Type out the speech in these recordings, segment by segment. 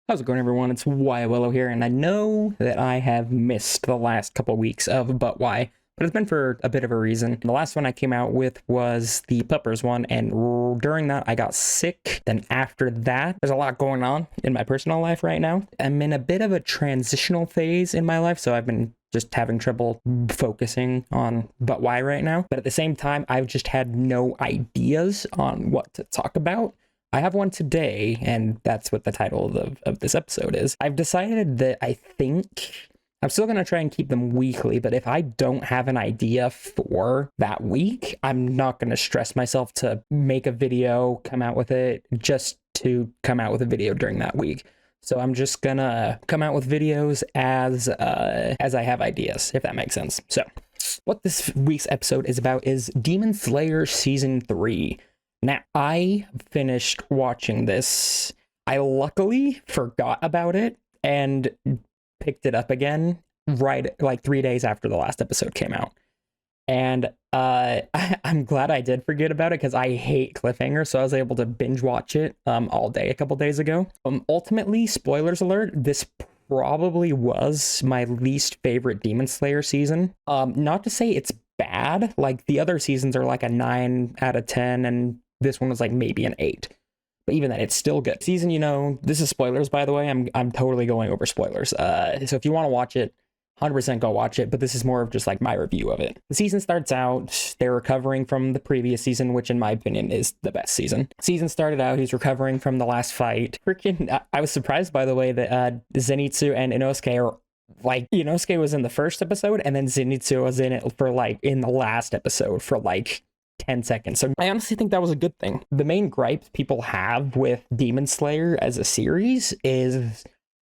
How's it going, everyone? It's Willow here, and I know that I have missed the last couple weeks of But Why, but it's been for a bit of a reason. The last one I came out with was the Puppers one, and during that I got sick. Then after that, there's a lot going on in my personal life right now. I'm in a bit of a transitional phase in my life, so I've been just having trouble focusing on But Why right now. But at the same time, I've just had no ideas on what to talk about. I have one today, and that's what the title of this episode is. I've decided that I think I'm still going to try and keep them weekly, but if I don't have an idea for that week, I'm not going to stress myself to make a video, come out with it, just to come out with a video during that week. So I'm just going to come out with videos as I have ideas, if that makes sense. So what this week's episode is about is Demon Slayer Season 3. Now, I finished watching this. I luckily forgot about it and picked it up again right like 3 days after the last episode came out. And I'm glad I did forget about it because I hate cliffhangers, so I was able to binge watch it all day a couple days ago. Ultimately, spoilers alert, this probably was my least favorite Demon Slayer season. Not to say it's bad, like the other seasons are like a 9 out of 10, and this one was like maybe an 8, but even then it's still good. Season, this is spoilers, by the way. I'm totally going over spoilers. So if you want to watch it, 100% go watch it, but this is more of just like my review of it. The season starts out, they're recovering from the previous season, which in my opinion is the best season. Season started out, he's recovering from the last fight. I was surprised, by the way, that Zenitsu and Inosuke are like, Inosuke was in the first episode, and then Zenitsu was in it for like in the last episode for like 10 seconds. So I honestly think that was a good thing. The main gripe people have with Demon Slayer as a series is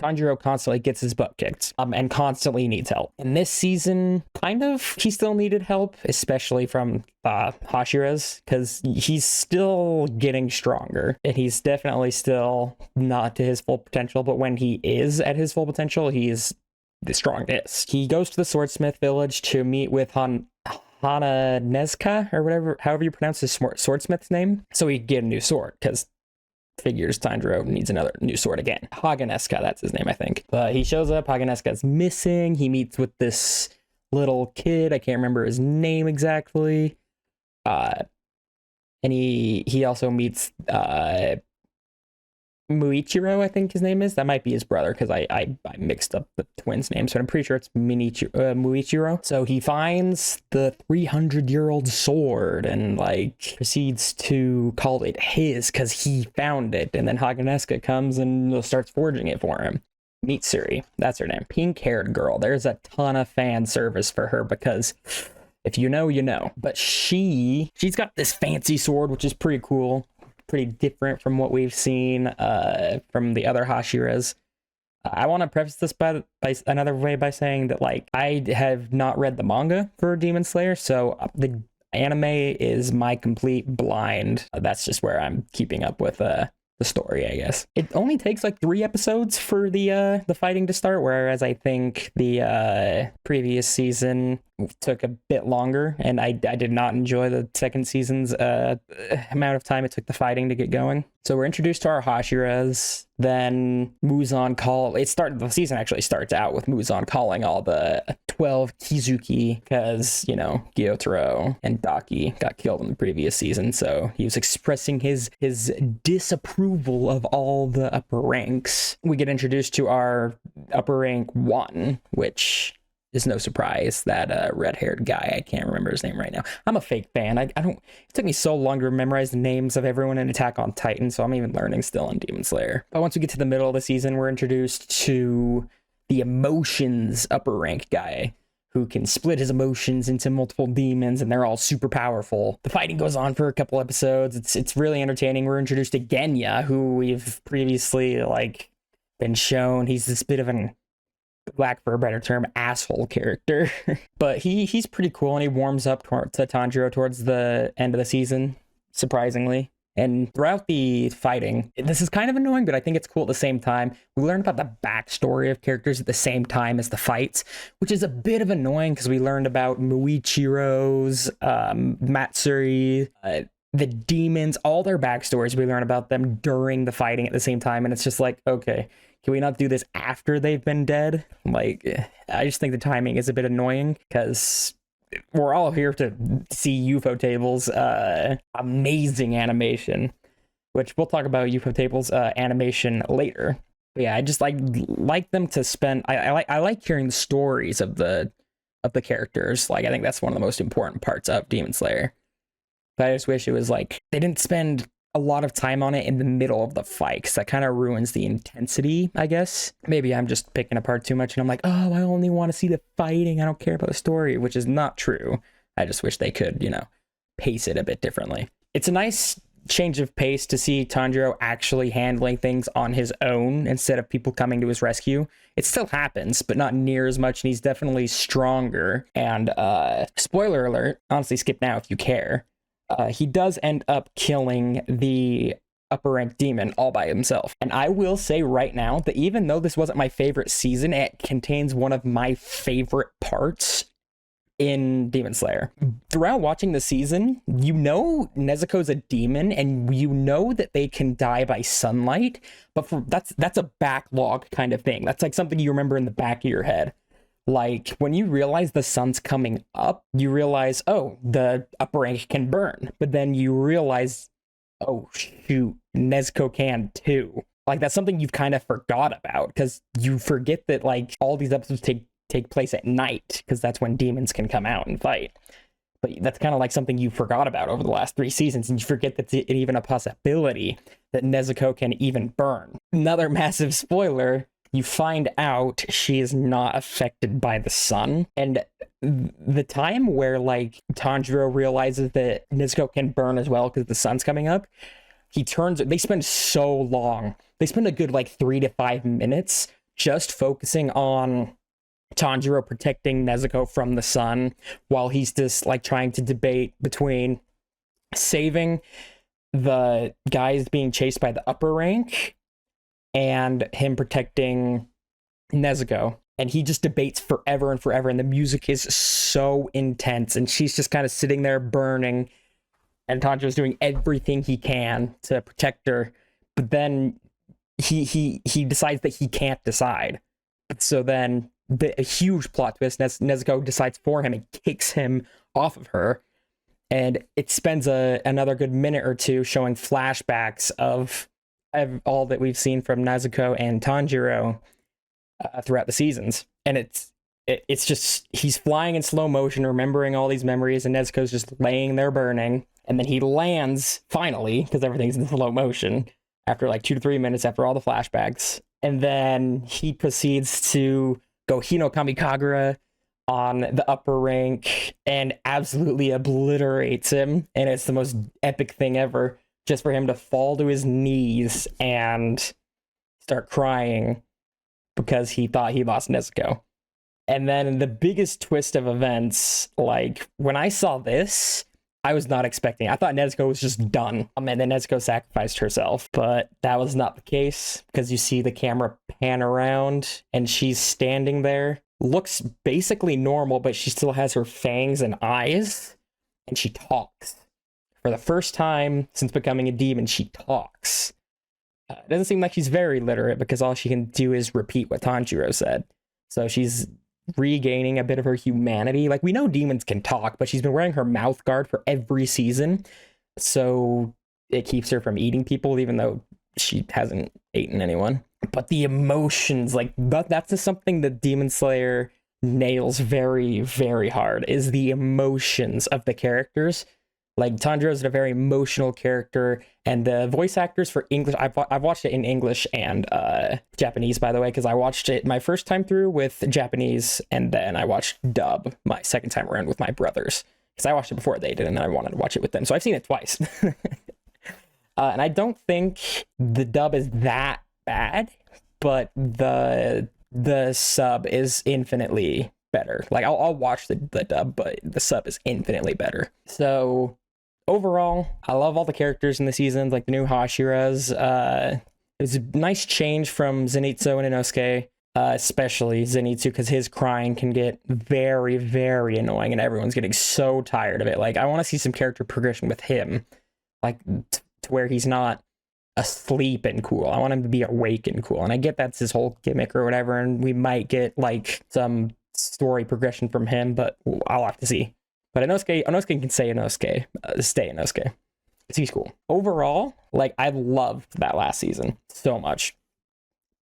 Tanjiro constantly gets his butt kicked and constantly needs help. In this season, kind of, he still needed help, especially from Hashira's, because he's still getting stronger and he's definitely still not to his full potential, but when he is at his full potential, he is the strongest. He goes to the swordsmith village to meet with Hana Nezka, or whatever, however you pronounce his swordsmith's name, so he can get a new sword, because figures Tanjiro needs another new sword again. Haganeska, that's his name, I think. But he shows up, Haganeska's missing, he meets with this little kid, I can't remember his name exactly, and he also meets Muichiro, I think his name is. That might be his brother, because I mixed up the twins' names, but I'm pretty sure it's Muichiro. So he finds the 300-year-old sword and like proceeds to call it his because he found it. And then Haganeska comes and starts forging it for him. Mitsuri, that's her name. Pink-haired girl. There's a ton of fan service for her because if you know, you know. But she's got this fancy sword, which is pretty cool. Pretty different from what we've seen from the other Hashiras. I want to preface this by another way by saying that like I have not read the manga for Demon Slayer, so the anime is my complete blind. That's just where I'm keeping up with the story, I guess. It only takes like 3 episodes for the fighting to start, whereas I think the previous season took a bit longer, and I did not enjoy the second season's amount of time it took the fighting to get going. So we're introduced to our Hashiras, then Muzan the season actually starts out with Muzan calling all the 12 Kizuki, because, Gyotaro and Daki got killed in the previous season, so he was expressing his disapproval of all the upper ranks. We get introduced to our upper rank 1, which is no surprise, that red-haired guy. I can't remember his name right now. I'm a fake fan. I don't. It took me so long to memorize the names of everyone in Attack on Titan, so I'm even learning still in Demon Slayer. But once we get to the middle of the season, we're introduced to the emotions upper rank guy, who can split his emotions into multiple demons, and they're all super powerful. The fighting goes on for a couple episodes. It's really entertaining. We're introduced to Genya, who we've previously been shown. He's this bit of an, lack for a better term, asshole character. But he's pretty cool, and he warms up to Tanjiro towards the end of the season, surprisingly. And throughout the fighting, this is kind of annoying, but I think it's cool at the same time. We learn about the backstory of characters at the same time as the fights, which is a bit of annoying because we learned about Muichiro's, Matsuri, the demons, all their backstories. We learn about them during the fighting at the same time, and it's just like, okay, Can we not do this after they've been dead? Like, I just think the timing is a bit annoying because we're all here to see UFO tables. Amazing animation, which we'll talk about UFO tables animation later. But yeah, I just like them to spend. I like hearing the stories of the characters. Like, I think that's one of the most important parts of Demon Slayer. But I just wish it was like they didn't spend a lot of time on it in the middle of the fight, because that kind of ruins the intensity, I guess. Maybe I'm just picking apart too much and I'm like, oh, I only want to see the fighting, I don't care about the story, which is not true. I just wish they could, pace it a bit differently. It's a nice change of pace to see Tanjiro actually handling things on his own instead of people coming to his rescue. It still happens, but not near as much, and he's definitely stronger. And spoiler alert, honestly, skip now if you care. He does end up killing the upper rank demon all by himself. And I will say right now that even though this wasn't my favorite season, it contains one of my favorite parts in Demon Slayer. Throughout watching the season, Nezuko's a demon, and that they can die by sunlight, but that's a backlog kind of thing. That's like something you remember in the back of your head. Like, when you realize the sun's coming up, you realize, oh, the upper rank can burn. But then you realize, oh, shoot, Nezuko can too. Like, that's something you've kind of forgot about, because you forget that, like, all these episodes take place at night, because that's when demons can come out and fight. But that's kind of like something you forgot about over the last 3 seasons, and you forget that it's even a possibility that Nezuko can even burn. Another massive spoiler, you find out she is not affected by the sun. And the time where, like, Tanjiro realizes that Nezuko can burn as well because the sun's coming up, they spend so long. They spend a good, like, 3 to 5 minutes just focusing on Tanjiro protecting Nezuko from the sun, while he's just, like, trying to debate between saving the guys being chased by the upper rank and him protecting Nezuko. And he just debates forever and forever, and the music is so intense, and she's just kind of sitting there burning, and Tanjiro's doing everything he can to protect her, but then he decides that he can't decide. So then a huge plot twist, Nezuko decides for him and kicks him off of her, and it spends another good minute or two showing flashbacks of all that we've seen from Nezuko and Tanjiro throughout the seasons. And it's just, he's flying in slow motion, remembering all these memories, and Nezuko's just laying there burning. And then he lands, finally, because everything's in slow motion, after like 2 to 3 minutes after all the flashbacks. And then he proceeds to go Hino Kamikagura on the upper rank and absolutely obliterates him. And it's the most epic thing ever, just for him to fall to his knees and start crying because he thought he lost Nezuko. And then the biggest twist of events, like, when I saw this, I was not expecting it. I thought Nezuko was just done. And then Nezuko sacrificed herself, but that was not the case, because you see the camera pan around and she's standing there. Looks basically normal, but she still has her fangs and eyes, and she talks. For the first time since becoming a demon, she talks. It doesn't seem like she's very literate, because all she can do is repeat what Tanjiro said. So she's regaining a bit of her humanity. Like, we know demons can talk, but she's been wearing her mouth guard for every season, so it keeps her from eating people, even though she hasn't eaten anyone. But the emotions, like, that's just something that Demon Slayer nails very, very hard, is the emotions of the characters. Like, Tanjiro's a very emotional character, and the voice actors for English, I've watched it in English and Japanese, by the way, because I watched it my first time through with Japanese, and then I watched dub my second time around with my brothers, because I watched it before they did, and then I wanted to watch it with them, so I've seen it twice. And I don't think the dub is that bad, but the sub is infinitely better. Like, I'll watch the dub, but the sub is infinitely better. So overall, I love all the characters in the seasons, like the new Hashiras. It was a nice change from Zenitsu and Inosuke, especially Zenitsu, because his crying can get very, very annoying, and everyone's getting so tired of it. Like, I want to see some character progression with him, like to where he's not asleep and cool. I want him to be awake and cool. And I get that's his whole gimmick or whatever, and we might get like some story progression from him, but I'll have to see. But Inosuke can stay Inosuke. He's cool. Overall, like, I loved that last season so much,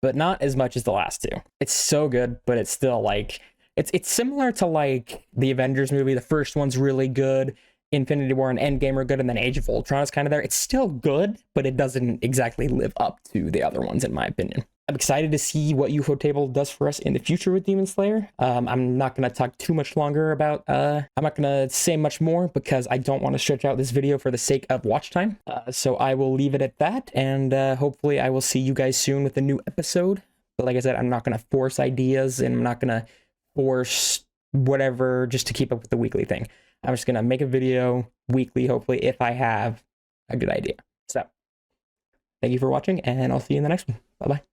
but not as much as the last two. It's so good, but it's still like, it's similar to like the Avengers movie. The first one's really good. Infinity War and Endgame are good, and then Age of Ultron is kind of there. It's still good, but it doesn't exactly live up to the other ones, in my opinion. I'm excited to see what Ufotable does for us in the future with Demon Slayer. I'm not going to talk too much longer about, I'm not going to say much more because I don't want to stretch out this video for the sake of watch time. So I will leave it at that, and hopefully I will see you guys soon with a new episode. But like I said, I'm not going to force ideas, and I'm not going to force whatever just to keep up with the weekly thing. I'm just going to make a video weekly, hopefully, if I have a good idea. So, thank you for watching, and I'll see you in the next one. Bye-bye.